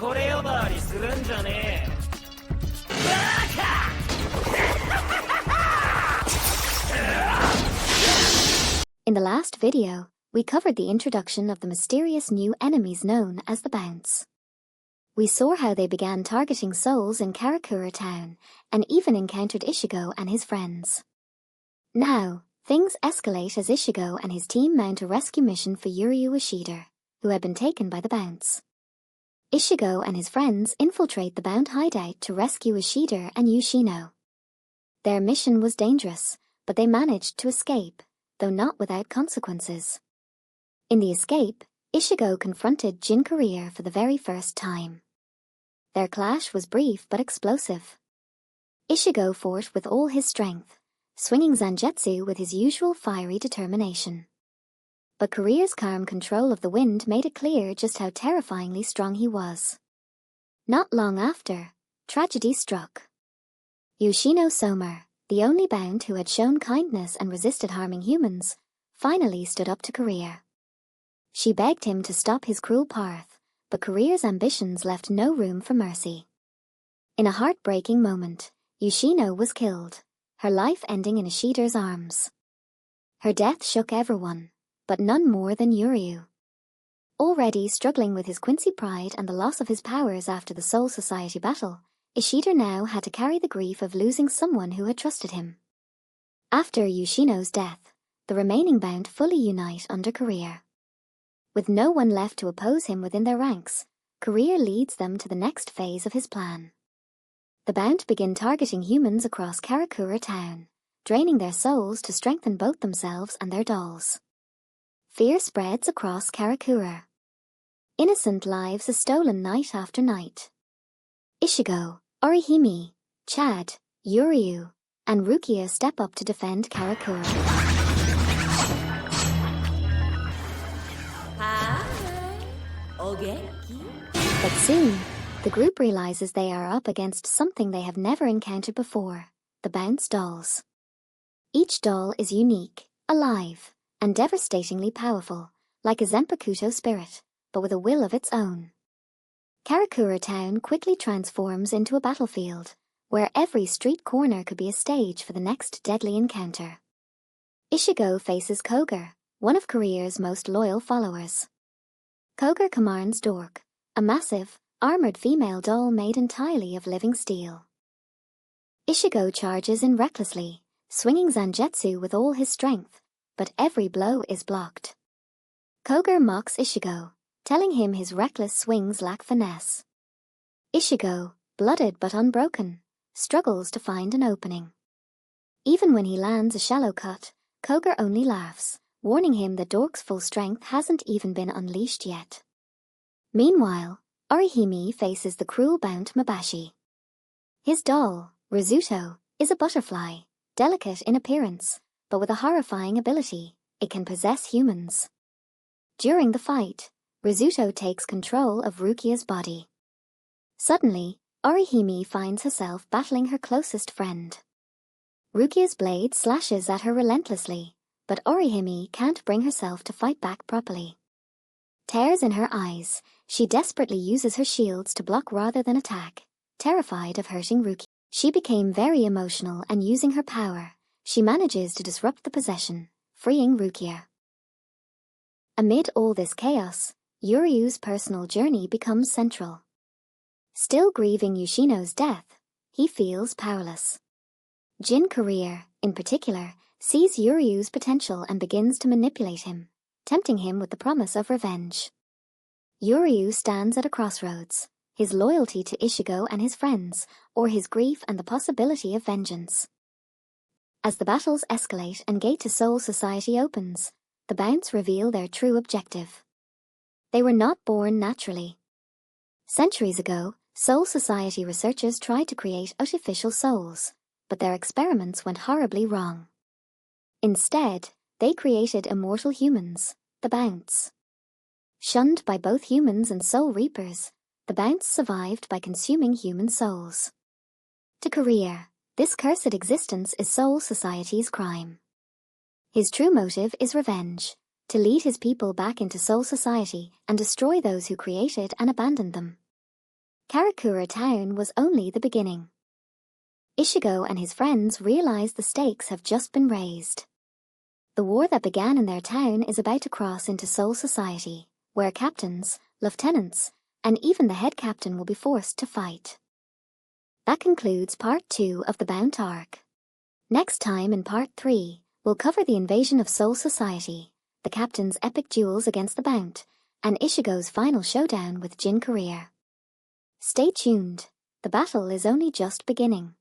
これ呼ばわりするんじゃねえ。In the last video, we covered the introduction of the mysterious new enemies known as the Bounts. We saw how they began targeting souls in Karakura town, and even encountered Ishigo and his friends. Now, things escalate as Ishigo and his team mount a rescue mission for Yuryu Ishida, who had been taken by the Bounts. Ishigo and his friends infiltrate the Bount hideout to rescue Ishida and Yoshino. Their mission was dangerous, but they managed to escape, though not without consequences. In the escape, Ishigo confronted Jin Courier for the very first time. Their clash was brief but explosive. Ishigo fought with all his strength, swinging Zangetsu with his usual fiery determination. But Courier's calm control of the wind made it clear just how terrifyingly strong he was. Not long after, tragedy struck. Yoshino Somer, the only Bount who had shown kindness and resisted harming humans, finally stood up to Courier. She begged him to stop his cruel path, but Courier's ambitions left no room for mercy. In a heartbreaking moment, Yoshino was killed, her life ending in Ishida's arms. Her death shook everyone, but none more than Yuryu. Already struggling with his Quincy pride and the loss of his powers after the Soul Society battle, Ishida now had to carry the grief of losing someone who had trusted him. After Yoshino's death, the remaining Bount fully unite under Courier. With no one left to oppose him within their ranks, Courier leads them to the next phase of his plan. The Bount begin targeting humans across Karakura town, draining their souls to strengthen both themselves and their dolls. Fear spreads across Karakura. Innocent lives are stolen night after night. Ishigo, Orihime, Chad, Yuryu, and Rukia step up to defend Karakura. But soon, the group realizes they are up against something they have never encountered before, the Bounce dolls. Each doll is unique, alive, and devastatingly powerful, like a Zanpakuto spirit, but with a will of its own. Karakura town quickly transforms into a battlefield, where every street corner could be a stage for the next deadly encounter. Ishigo faces Koger, one of Courier's most loyal followers. Koger commands Dork, a massive, armored female doll made entirely of living steel. Ishigo charges in recklessly, swinging Zangetsu with all his strength, but every blow is blocked. Koger mocks Ishigo, telling him his reckless swings lack finesse. Ishigo, blooded but unbroken, struggles to find an opening. Even when he lands a shallow cut, Koger only laughs, warning him that Dork's full strength hasn't even been unleashed yet. Meanwhile, Orihime faces the cruel Bount Mabashi. His doll, Rizuto, is a butterfly, delicate in appearance, but with a horrifying ability: it can possess humans. During the fight, Rizuto takes control of Rukia's body. Suddenly, Orihime finds herself battling her closest friend. Rukia's blade slashes at her relentlessly, but Orihime can't bring herself to fight back properly. Tears in her eyes, she desperately uses her shields to block rather than attack, terrified of hurting Rukia. She became very emotional, and using her power, she manages to disrupt the possession, freeing Rukia. Amid all this chaos, Yuryu's personal journey becomes central. Still grieving Yoshino's death, he feels powerless. Jin Courier, in particular, sees Yuryu's potential and begins to manipulate him, tempting him with the promise of revenge. Yuryu stands at a crossroads, his loyalty to Ishigo and his friends, or his grief and the possibility of vengeance. As the battles escalate and Gate to Soul Society opens, the Bounts reveal their true objective. They were not born naturally. Centuries ago, Soul Society researchers tried to create artificial souls, but their experiments went horribly wrong. Instead, they created immortal humans, the Bounts. Shunned by both humans and soul reapers, the Bounts survived by consuming human souls. To Courier, this cursed existence is Soul Society's crime. His true motive is revenge, to lead his people back into Soul Society and destroy those who created and abandoned them. Karakura Town was only the beginning. Ishigo and his friends realize the stakes have just been raised. The war that began in their town is about to cross into Soul Society, where captains, lieutenants, and even the head captain will be forced to fight. That concludes part 2 of the Bount arc. Next time in part 3, we'll cover the invasion of Soul Society, the captain's epic duels against the Bount, and Ishigo's final showdown with Jin Career. Stay tuned, the battle is only just beginning.